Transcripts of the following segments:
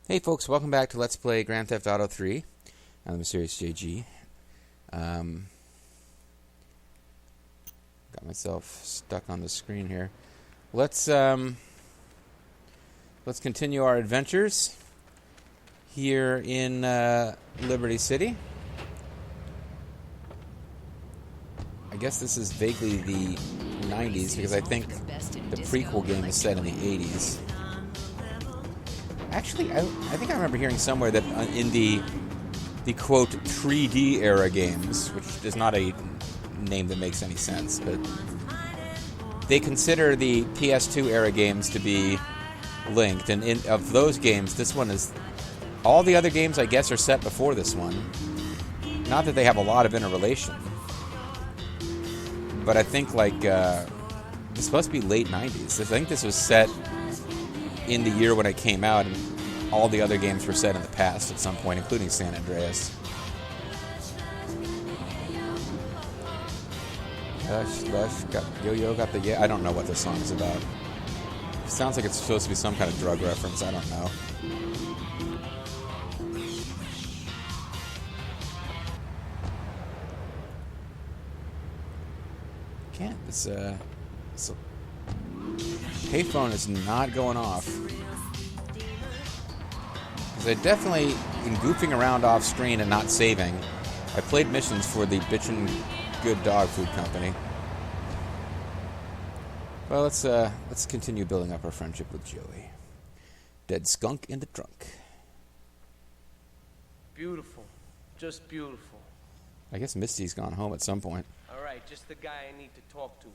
Hey folks, welcome back to Let's Play Grand Theft Auto 3. I'm the Mysterious JG. Got myself stuck on the screen here. Let's continue our adventures here in Liberty City. I guess this is vaguely the 90s because I think the prequel game is set in the 80s. Actually, I think I remember hearing somewhere that in the quote 3D era games, which is not a name that makes any sense, but they consider the PS2 era games to be linked, and of those games, this one is. All the other games, I guess, are set before this one. Not that they have a lot of interrelation, but I think like this is supposed to be late 90s. I think this was set in the year when it came out, and all the other games were set in the past at some point, including San Andreas. Lush, got Yo-Yo, got the yeah. I don't know what this song is about. It sounds like it's supposed to be some kind of drug reference. I don't know. Can't this payphone is not going off. Because I definitely, in goofing around off screen and not saving, I played missions for the Bitchin' Good Dog Food Company. Well, let's continue building up our friendship with Joey. Dead skunk in the trunk. Beautiful. Just beautiful. I guess Misty's gone home at some point. Alright, just the guy I need to talk to.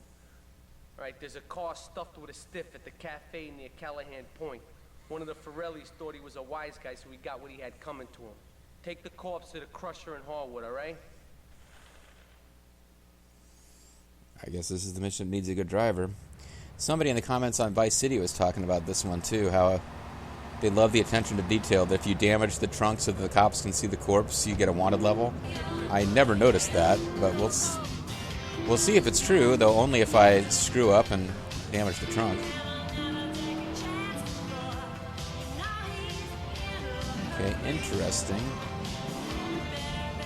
Alright, there's a car stuffed with a stiff at the cafe near Callahan Point. One of the Ferrellis thought he was a wise guy, so he got what he had coming to him. Take the corpse to the crusher in Harwood, alright? I guess this is the mission that needs a good driver. Somebody in the comments on Vice City was talking about this one too, how they love the attention to detail, that if you damage the trunk so that the cops can see the corpse, you get a wanted level. I never noticed that, but we'll see if it's true, though only if I screw up and damage the trunk. Okay, interesting.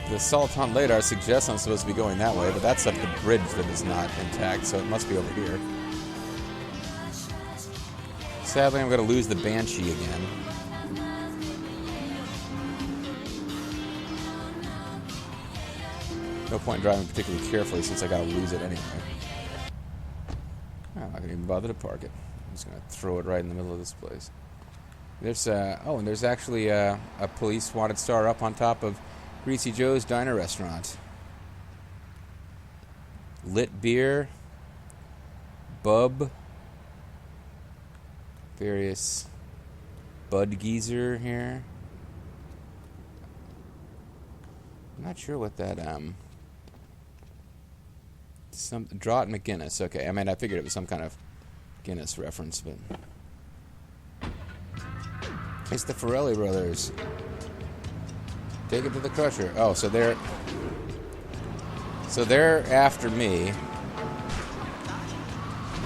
The Sultan Radar suggests I'm supposed to be going that way, but that's up the bridge that is not intact, so it must be over here. Sadly, I'm going to lose the Banshee again. No point in driving particularly carefully since I got to lose it anyway. I'm not going to even bother to park it. I'm just going to throw it right in the middle of this place. There's and there's actually a police wanted star up on top of Greasy Joe's Diner Restaurant. Lit beer, bub, various Bud Geezer here. I'm not sure what that some Draught McGinnis. Okay, I mean I figured it was some kind of Guinness reference, but it's the Ferrelli brothers. Take it to the crusher. Oh, so they're after me.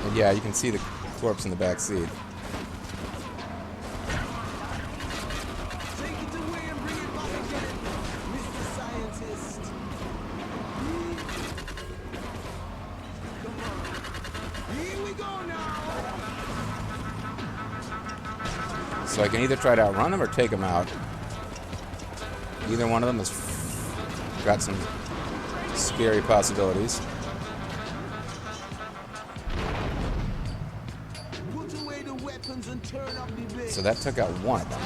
And yeah, you can see the corpse in the back seat. So I can either try to outrun them or take them out. Either one of them has got some scary possibilities. So that took out one of them.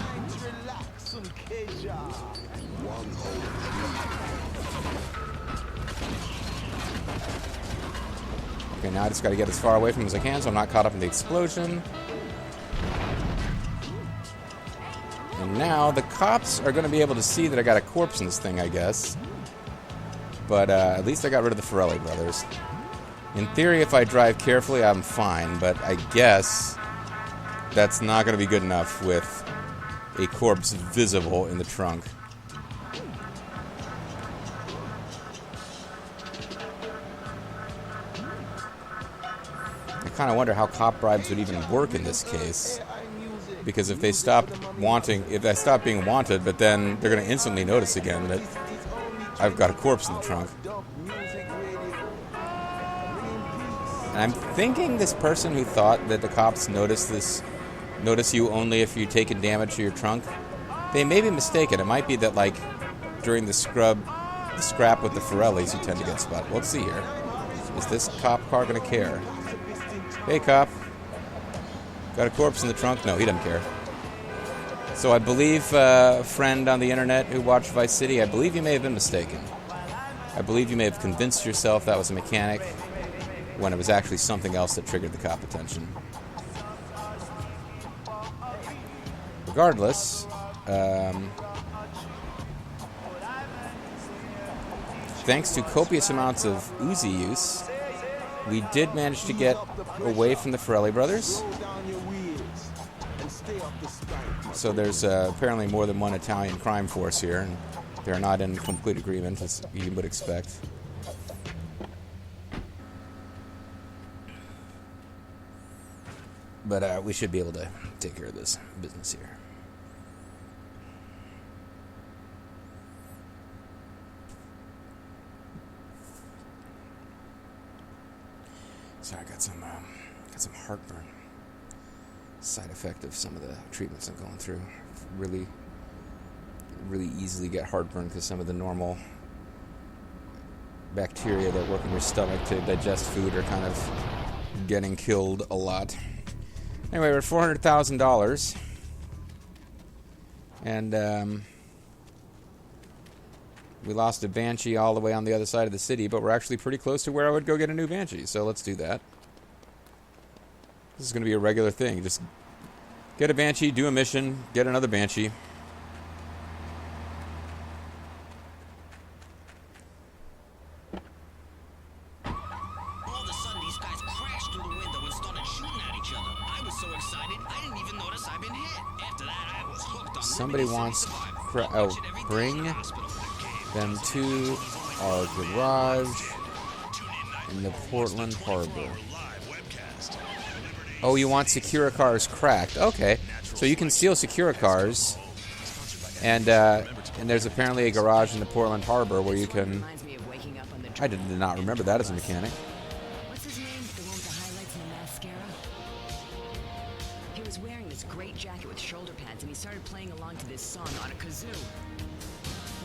Okay, now I just got to get as far away from him as I can so I'm not caught up in the explosion. And now the cops are going to be able to see that I got a corpse in this thing, I guess. But at least I got rid of the Ferrelli brothers. In theory, if I drive carefully, I'm fine. But I guess that's not going to be good enough with a corpse visible in the trunk. I kind of wonder how cop bribes would even work in this case. Because if they stop being wanted, but then they're going to instantly notice again that I've got a corpse in the trunk. And I'm thinking this person who thought that the cops notice you only if you've taken damage to your trunk, they may be mistaken. It might be that, like, during the scrap with the Ferrellis, you tend to get spotted. Well, let's see here. Is this cop car going to care? Hey, cop. Got a corpse in the trunk? No, he doesn't care. So I believe a friend on the internet who watched Vice City, I believe you may have been mistaken. I believe you may have convinced yourself that was a mechanic when it was actually something else that triggered the cop attention. Regardless, thanks to copious amounts of Uzi use, we did manage to get away from the Ferrelli brothers. So there's apparently more than one Italian crime force here, and they're not in complete agreement, as you would expect. But we should be able to take care of this business here. Sorry, I got some heartburn. Side effect of some of the treatments I'm going through. Really easily get heartburn because some of the normal bacteria that work in your stomach to digest food are kind of getting killed a lot. Anyway, we're at $400,000, and we lost a Banshee all the way on the other side of the city, but we're actually pretty close to where I would go get a new Banshee, so let's do that. This is going to be a regular thing. Just get a Banshee, do a mission, get another Banshee. All of a sudden, these guys crashed through the window and started shooting at each other. I was so excited, I didn't even notice I'd been hit. After that, I was hooked on Somebody wants bring them to our garage in the Portland Harbor. Oh, you want Secura cars cracked? Okay, so you can steal Secura cars, and there's apparently a garage in the Portland Harbor where you can. I did not remember that as a mechanic. What's his name? The one with the highlights and the mascara? He was wearing this great jacket with shoulder pads, and he started playing along to this song on a kazoo.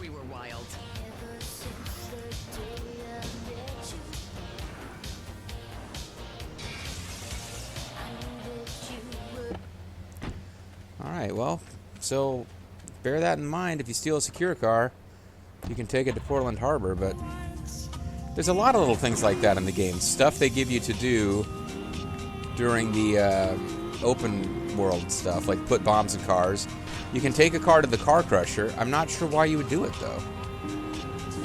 We were wild. Alright, well, so bear that in mind. If you steal a Secura car, you can take it to Portland Harbor, but there's a lot of little things like that in the game. Stuff they give you to do during the open world stuff, like put bombs in cars. You can take a car to the car crusher. I'm not sure why you would do it, though.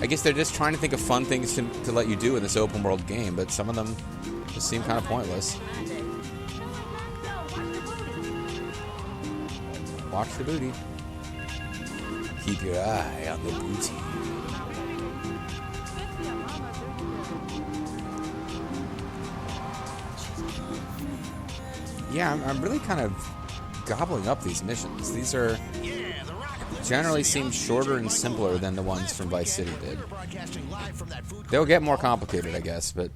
I guess they're just trying to think of fun things to let you do in this open world game, but some of them just seem kind of pointless. Watch the booty. Keep your eye on the booty. Yeah, I'm really kind of gobbling up these missions. These are generally seem shorter and simpler than the ones from Vice City did. They'll get more complicated, I guess, but...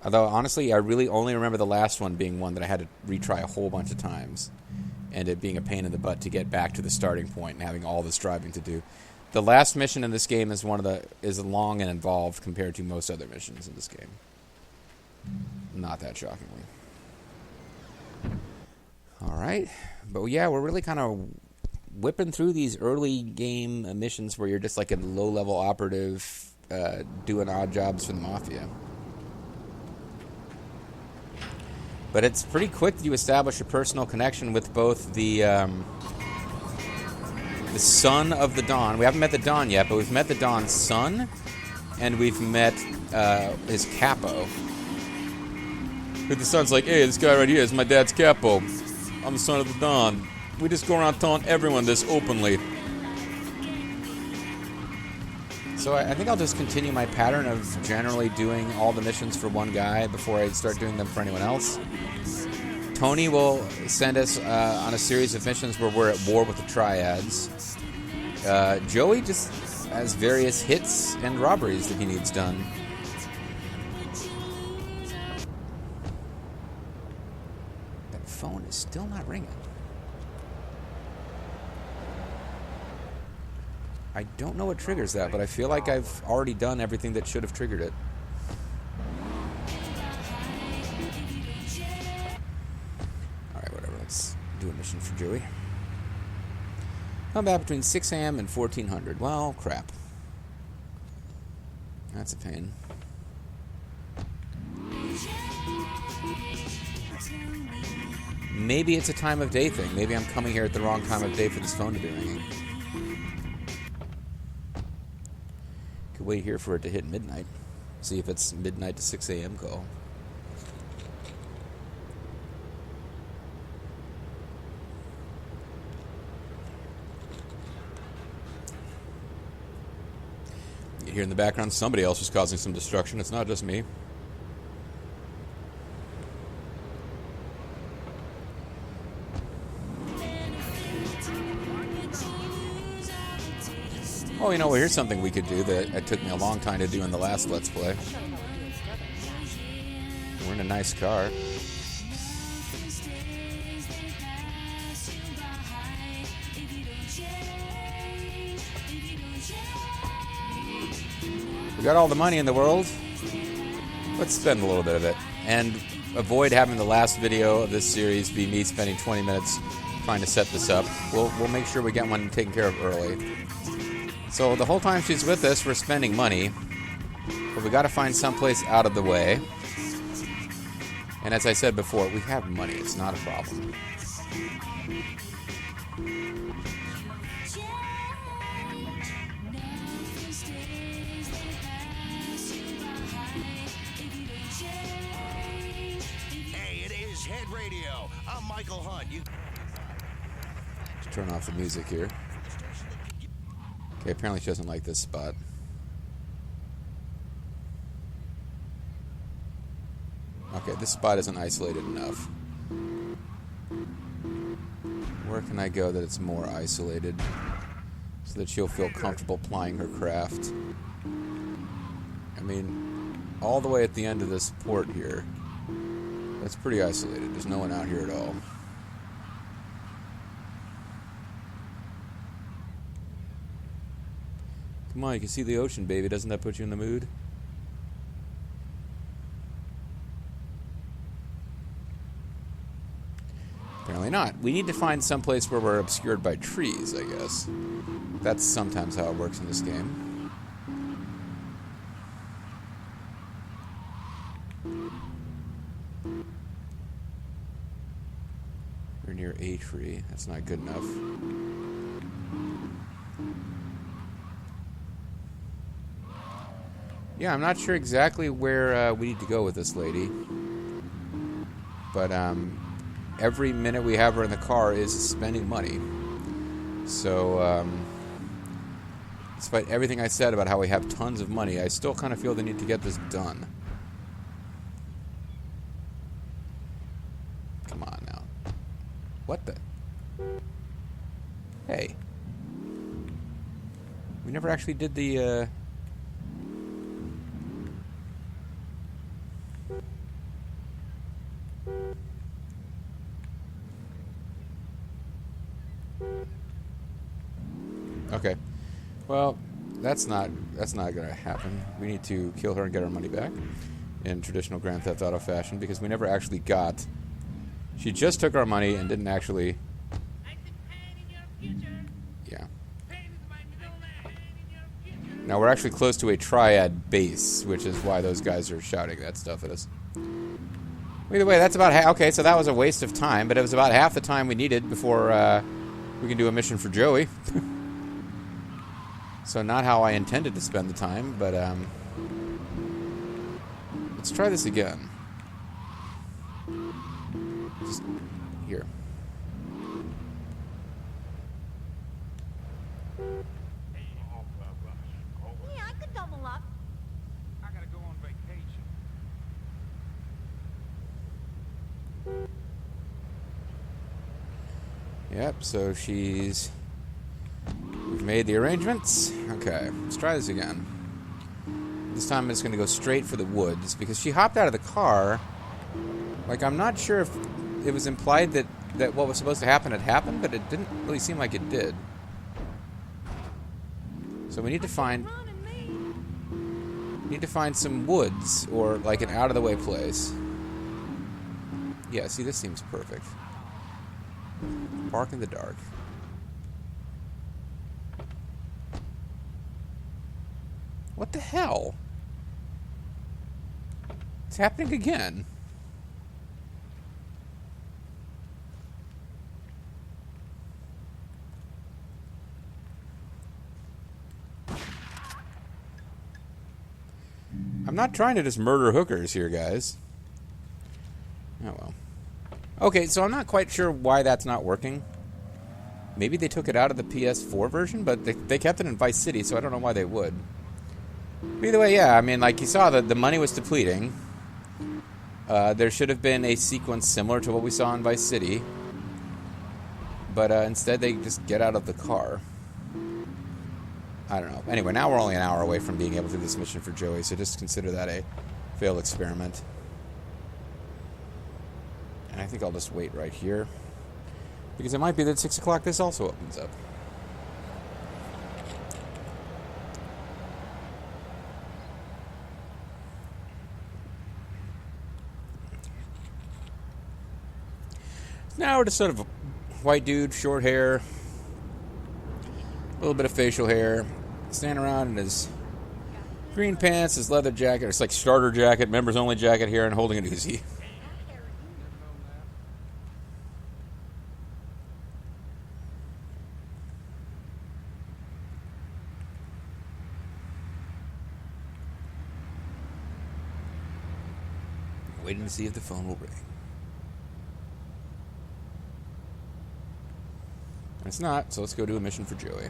Although, honestly, I really only remember the last one being one that I had to retry a whole bunch of times, and it being a pain in the butt to get back to the starting point and having all this driving to do. The last mission in this game is is long and involved compared to most other missions in this game. Not that shockingly. Alright, but yeah, we're really kind of whipping through these early game missions where you're just like a low-level operative doing odd jobs for the Mafia. But it's pretty quick that you establish a personal connection with both the son of the Don. We haven't met the Don yet, but we've met the Don's son, and we've met his capo. Who the son's like, hey, this guy right here is my dad's capo. I'm the son of the Don. We just go around telling everyone this openly. So I think I'll just continue my pattern of generally doing all the missions for one guy before I start doing them for anyone else. Tony will send us on a series of missions where we're at war with the triads. Joey just has various hits and robberies that he needs done. That phone is still not ringing. I don't know what triggers that, but I feel like I've already done everything that should have triggered it. Alright, whatever. Let's do a mission for Joey. Come back between 6 a.m. and 1400. Well, crap. That's a pain. Maybe it's a time of day thing. Maybe I'm coming here at the wrong time of day for this phone to be ringing. Could wait here for it to hit midnight. See if it's midnight to 6 a.m. call. You hear in the background, somebody else is causing some destruction. It's not just me. Oh, you know, well, here's something we could do that it took me a long time to do in the last Let's Play. We're in a nice car. We got all the money in the world. Let's spend a little bit of it. And avoid having the last video of this series be me spending 20 minutes trying to set this up. We'll make sure we get one taken care of early. So the whole time she's with us, we're spending money. But we got to find someplace out of the way. And as I said before, we have money. It's not a problem. Hey, it is Head Radio. I'm Michael Hunt. Let's turn off the music here. Okay, apparently she doesn't like this spot. Okay, this spot isn't isolated enough. Where can I go that it's more isolated so that she'll feel comfortable plying her craft? I mean, all the way at the end of this port here, that's pretty isolated. There's no one out here at all. Come on, you can see the ocean, baby. Doesn't that put you in the mood? Apparently not. We need to find someplace where we're obscured by trees, I guess. That's sometimes how it works in this game. We're near a tree. That's not good enough. Yeah, I'm not sure exactly where we need to go with this lady. But every minute we have her in the car is spending money. So, despite everything I said about how we have tons of money, I still kind of feel the need to get this done. Come on now. What the? Hey. We never actually did the, Okay. Well, that's not going to happen. We need to kill her and get our money back in traditional Grand Theft Auto fashion because we never actually got. She just took our money and didn't actually. Yeah. Now we're actually close to a triad base, which is why those guys are shouting that stuff at us. Either way, that's about okay. So that was a waste of time, but it was about half the time we needed before we can do a mission for Joey. So not how I intended to spend the time, but let's try this again. Just here. Yeah, I Yep, so we've made the arrangements. Okay, let's try this again. This time I'm just going to go straight for the woods, because she hopped out of the car. Like, I'm not sure if it was implied that what was supposed to happen had happened, but it didn't really seem like it did. So we need to find some woods, or like an out-of-the-way place. Yeah, see, this seems perfect. Park in the dark. What the hell? It's happening again. I'm not trying to just murder hookers here, guys. Oh well. Okay, so I'm not quite sure why that's not working. Maybe they took it out of the PS4 version, but they kept it in Vice City, so I don't know why they would. Either way, yeah, I mean, like you saw, the money was depleting. There should have been a sequence similar to what we saw in Vice City. But instead, they just get out of the car. I don't know. Anyway, now we're only an hour away from being able to do this mission for Joey, so just consider that a failed experiment. And I think I'll just wait right here, because it might be that at 6 o'clock this also opens up. Now we're just sort of a white dude, short hair, a little bit of facial hair, standing around in his green pants, his leather jacket. It's like starter jacket, members only jacket here, and holding it easy. Waiting to see if the phone will ring. It's not, so let's go do a mission for Joey.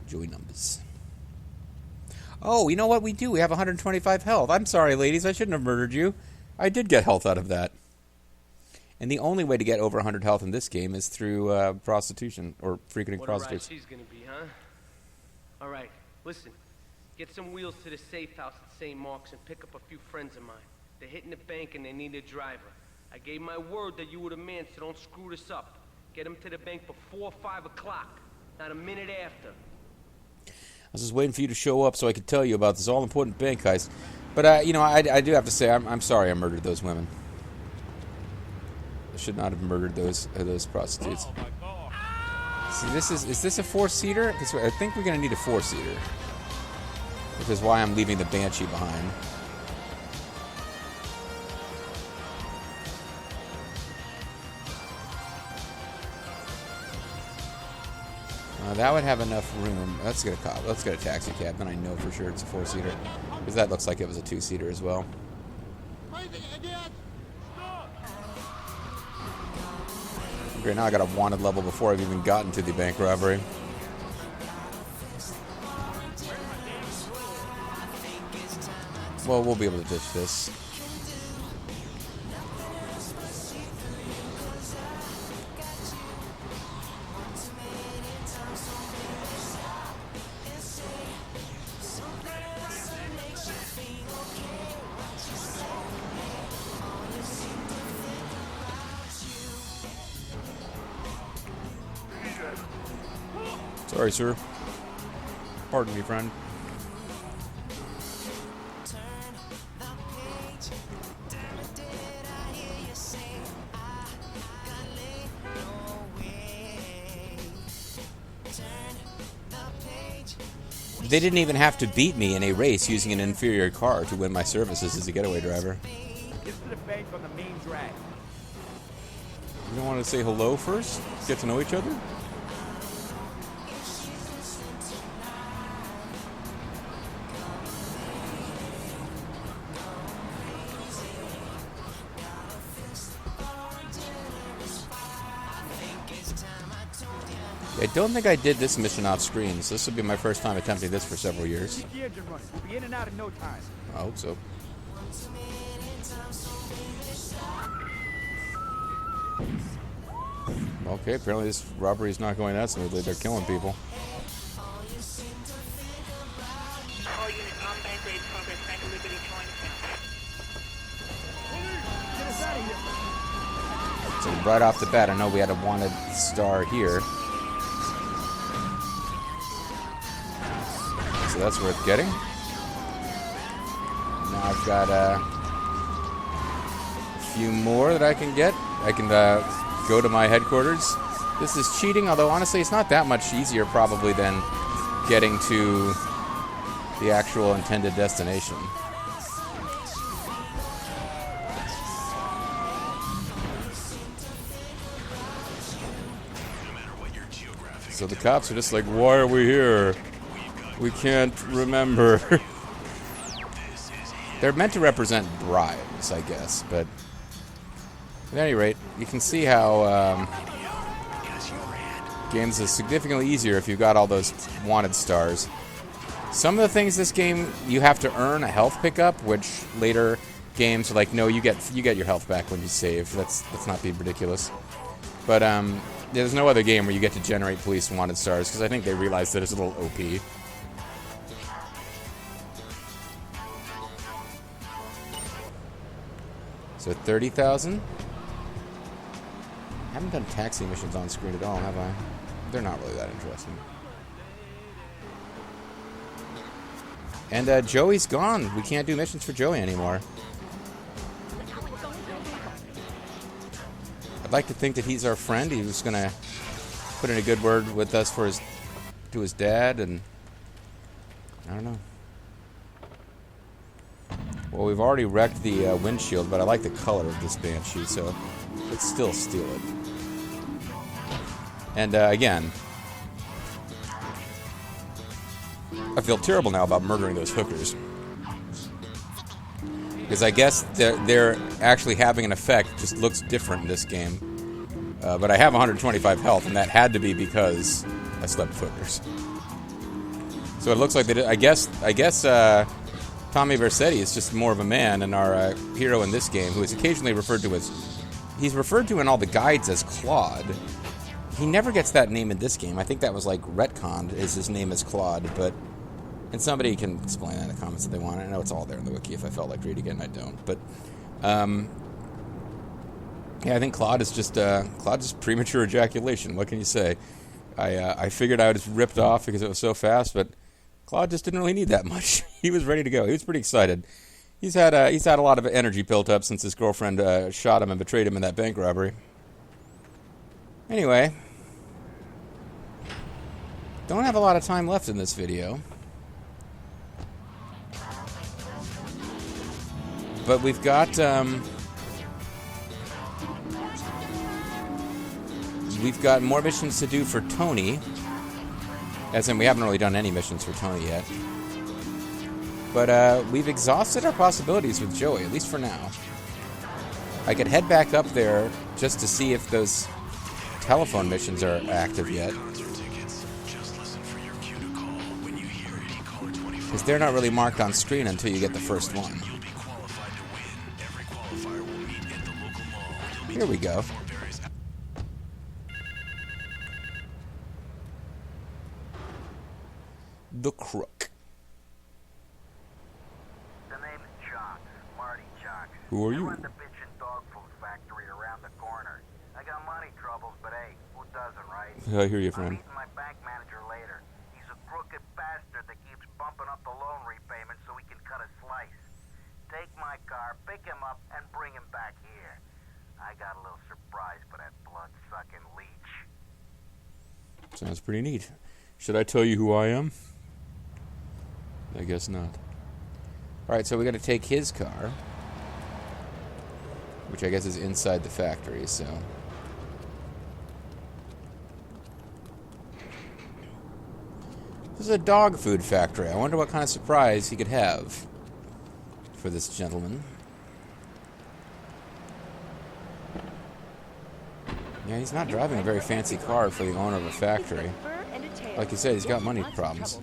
Joey numbers. Oh, you know what we do? We have 125 health. I'm sorry, ladies. I shouldn't have murdered you. I did get health out of that. And the only way to get over 100 health in this game is through prostitution, or frequenting prostitutes. What a ride she's gonna be, huh? All right, listen. Get some wheels to the safe house at St. Mark's and pick up a few friends of mine. They're hitting the bank and they need a driver. I gave my word that you were the man, so don't screw this up. Get them to the bank before 5 o'clock, not a minute after. I was just waiting for you to show up so I could tell you about this all-important bank heist. But, you know, I do have to say, I'm sorry I murdered those women. I should not have murdered those prostitutes. Oh my God. See, is this a 4-seater? Because I think we're going to need a 4-seater. Which is why I'm leaving the Banshee behind. That would have enough room. Let's get a taxi cab, then I know for sure it's a 4-seater. Because that looks like it was a 2-seater as well. Great, now I got a wanted level before I've even gotten to the bank robbery. Well, we'll be able to ditch this. Sorry, sir. Pardon me, friend. They didn't even have to beat me in a race using an inferior car to win my services as a getaway driver. Get to the bank on the main drag. You don't want to say hello first? Get to know each other? I don't think I did this mission off screen, so this will be my first time attempting this for several years. Keep the engine running. We'll be in and out in no time. I hope so. Okay, apparently this robbery is not going that smoothly. They're killing people. All units on Bank-Aid progress back to Liberty Joint. Get us out of here. So right off the bat, I know we had a wanted star here. So that's worth getting. Now I've got a few more that I can get. I can go to my headquarters. This is cheating, although honestly it's not that much easier probably than getting to the actual intended destination. So the cops are just like, why are we here? We can't remember. They're meant to represent bribes, I guess, but at any rate, you can see how games is significantly easier if you've got all those wanted stars. Some of the things this game, you have to earn a health pickup, which later games are like, no, you get your health back when you save. Let's not be ridiculous. But there's no other game where you get to generate police wanted stars, because I think they realized that it's a little OP. So 30,000. I haven't done taxi missions on screen at all, have I? They're not really that interesting. And Joey's gone. We can't do missions for Joey anymore. I'd like to think that he's our friend. He was gonna put in a good word with us for to his dad, and I don't know. Well, we've already wrecked the windshield, but I like the color of this Banshee, so let's still steal it. And again, I feel terrible now about murdering those hookers, because I guess they're actually having an effect. It just looks different in this game. But I have 125 health, and that had to be because I slept with hookers. So it looks like they did. I guess Tommy Vercetti is just more of a man, and our hero in this game, who is occasionally referred to as... He's referred to in all the guides as Claude. He never gets that name in this game. I think that was like retconned, is his name is Claude, but... And somebody can explain that in the comments if they want. I know it's all there in the wiki if I felt like reading it, and I don't. But, yeah, I think Claude is just premature ejaculation. What can you say? I figured I was ripped off because it was so fast, but Claude just didn't really need that much. He was ready to go. He was pretty excited. He's had a lot of energy built up since his girlfriend shot him and betrayed him in that bank robbery. Anyway, don't have a lot of time left in this video. But we've got more missions to do for Tony. As in, we haven't really done any missions for Tony yet. But we've exhausted our possibilities with Joey, at least for now. I could head back up there just to see if those telephone missions are active yet. Because they're not really marked on screen until you get the first one. Here we go. The Crook. The name's Chunks, Marty Chunks. Who are you? I run the bitchin' dog food factory around the corner. I got money troubles, but hey, who doesn't, right? I hear you, friend. I'm meeting my bank manager later. He's a crooked bastard that keeps bumping up the loan repayment so he can cut a slice. Take my car, pick him up, and bring him back here. I got a little surprise for that blood-sucking leech. Sounds pretty neat. Should I tell you who I am? I guess not. Alright, so we got to take his car, which I guess is inside the factory, so... This is a dog food factory. I wonder what kind of surprise he could have for this gentleman. Yeah, he's not driving a very fancy car for the owner of a factory. Like you said, he's got money problems.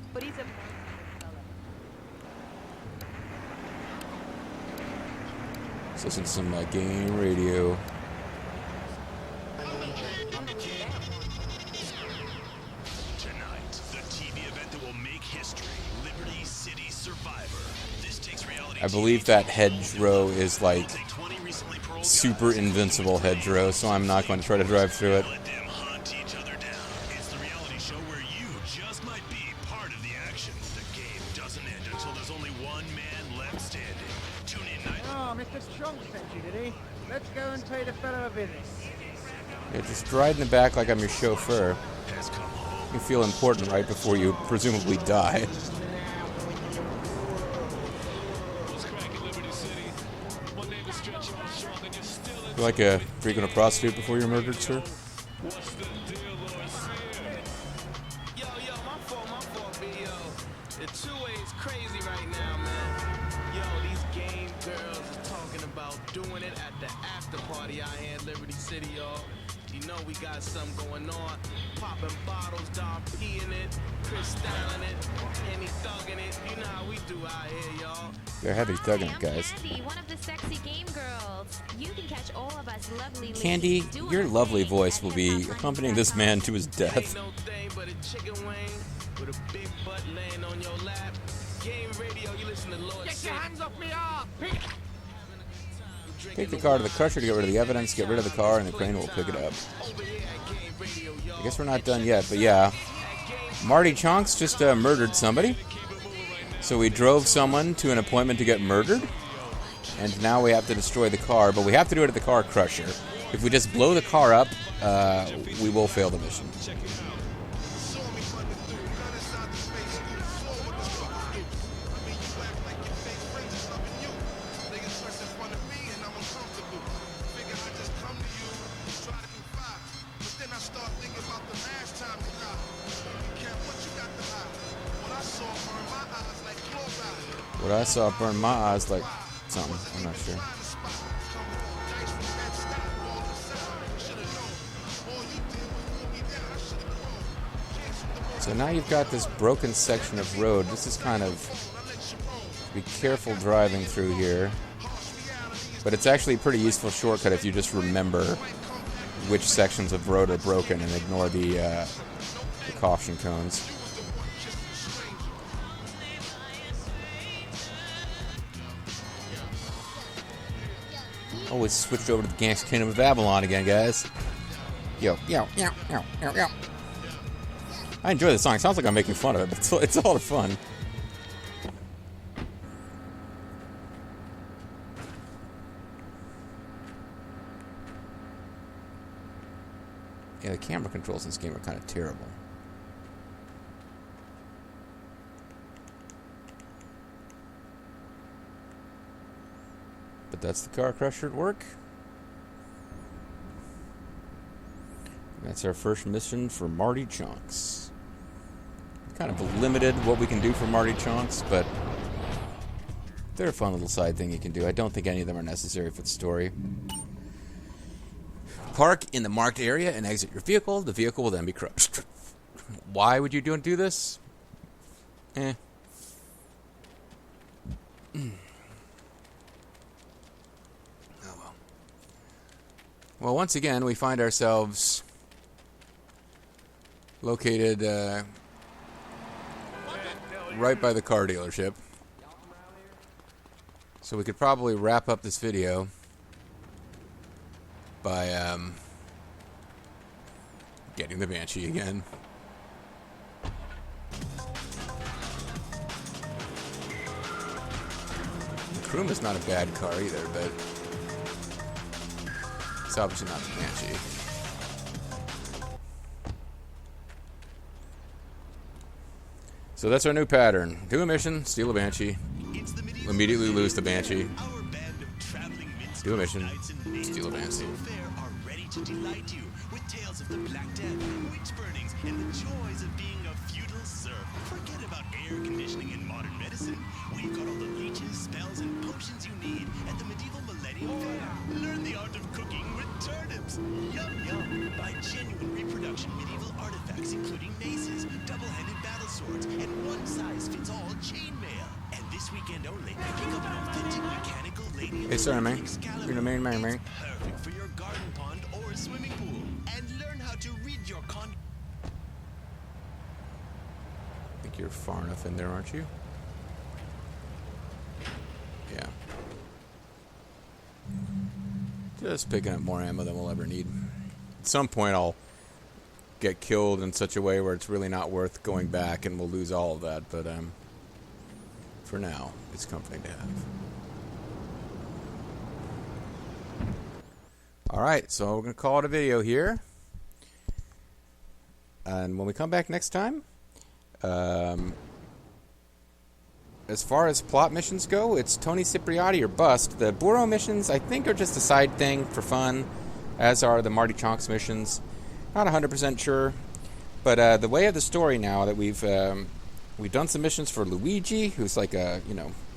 Let's listen to some game radio. Tonight, the TV event that will make history, Liberty City Survivor. This takes reality. I believe that hedgerow is like super invincible hedgerow, so I'm not going to try to drive through it. Let them hunt each other down. It's the reality show where you just might be part of the action. The game doesn't end until there's only one man left standing. Tune in night. Oh, Mr. Chunks sent you, did he? Let's go and pay the fellow a visit. Yeah, just ride in the back like I'm your chauffeur. Has come home. You feel important right before you presumably die. You like a frequent a prostitute before you're murdered, sir? Yo, my fault, B.O. The two-way is crazy right now, man. Yo, these game girls is talking about doing it at the after party out here in Liberty City, y'all. You know we got something going on. Popping bottles, Dom P in it, Chris styling it, and he thugging it. You know how we do out here, y'all. They're heavy thugging it, guys. Candy, one of the sexy game girls. You can catch all of us lovely Candy, your lovely voice will be accompanying this man to his death. Ain't no thing but a chicken wing with a big butt laying on your lap. Game radio, you listen to Lord. Get your hands off me, up! Take the car to the crusher to get rid of the evidence, get rid of the car, and the crane will pick it up. I guess we're not done yet, but yeah. Marty Chunks just murdered somebody. So we drove someone to an appointment to get murdered. And now we have to destroy the car, but we have to do it at the car crusher. If we just blow the car up, we will fail the mission. What I saw burned my eyes like something. I'm not sure. So now you've got this broken section of road. This is kind of... be careful driving through here. But it's actually a pretty useful shortcut if you just remember which sections of road are broken and ignore the caution cones. Always switched over to the Gangsta Kingdom of Babylon again, guys. Yo. I enjoy the song. It sounds like I'm making fun of it, but it's a lot of fun. Yeah, the camera controls in this game are kind of terrible. But that's the car crusher at work. That's our first mission for Marty Chunks. Kind of limited what we can do for Marty Chunks, but they're a fun little side thing you can do. I don't think any of them are necessary for the story. Park in the marked area and exit your vehicle. The vehicle will then be crushed. Why would you do this? Oh well. Well, once again, we find ourselves located right by the car dealership. So we could probably wrap up this video by getting the Banshee again. The Croom is not a bad car either, but it's obviously not the Banshee. So that's our new pattern. Do a mission, steal a Banshee, immediately lose the Banshee. Do a mission, steal a Banshee. Are ready to delight you with tales of the Black Death, witch burnings, and the joys of being a feudal serf. Forget about air conditioning and modern medicine. We've got all the leeches, spells, and potions you need at the medieval Millennium Fair. Learn the art of cooking with turnips. Yum, yum. weekend only, pick up an authentic mechanical lady of Hey, the sorry, man. Excalibur. You're the man. It's perfect for your garden pond or swimming pool. And learn how to read your con... I think you're far enough in there, aren't you? Yeah. Just picking up more ammo than we'll ever need. At some point, I'll get killed in such a way where it's really not worth going back, and we'll lose all of that. But for now, it's comforting to have. All right, so we're gonna call it a video here, and when we come back next time, as far as plot missions go, it's Tony Cipriotti or bust. The Burrow missions, I think, are just a side thing for fun, as are the Marty Chunks missions. Not 100% sure, but the way of the story now that we've done some missions for Luigi, who's like a,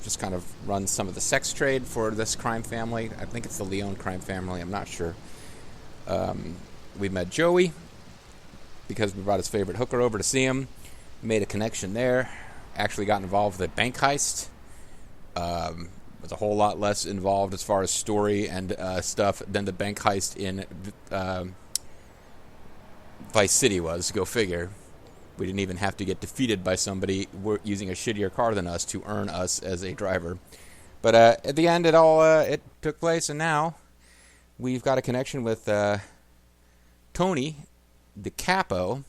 just kind of runs some of the sex trade for this crime family. I think it's the Leone crime family. I'm not sure. We met Joey because we brought his favorite hooker over to see him. Made a connection there. Actually got involved with a bank heist. Was a whole lot less involved as far as story and stuff than the bank heist in Vice City was. Go figure. We didn't even have to get defeated by somebody using a shittier car than us to earn us as a driver. But at the end, it took place, and now we've got a connection with Tony, the capo,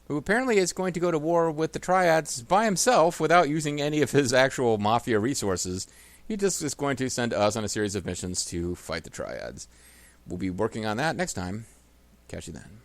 who apparently is going to go to war with the Triads by himself without using any of his actual mafia resources. He just is going to send us on a series of missions to fight the Triads. We'll be working on that next time. Catch you then.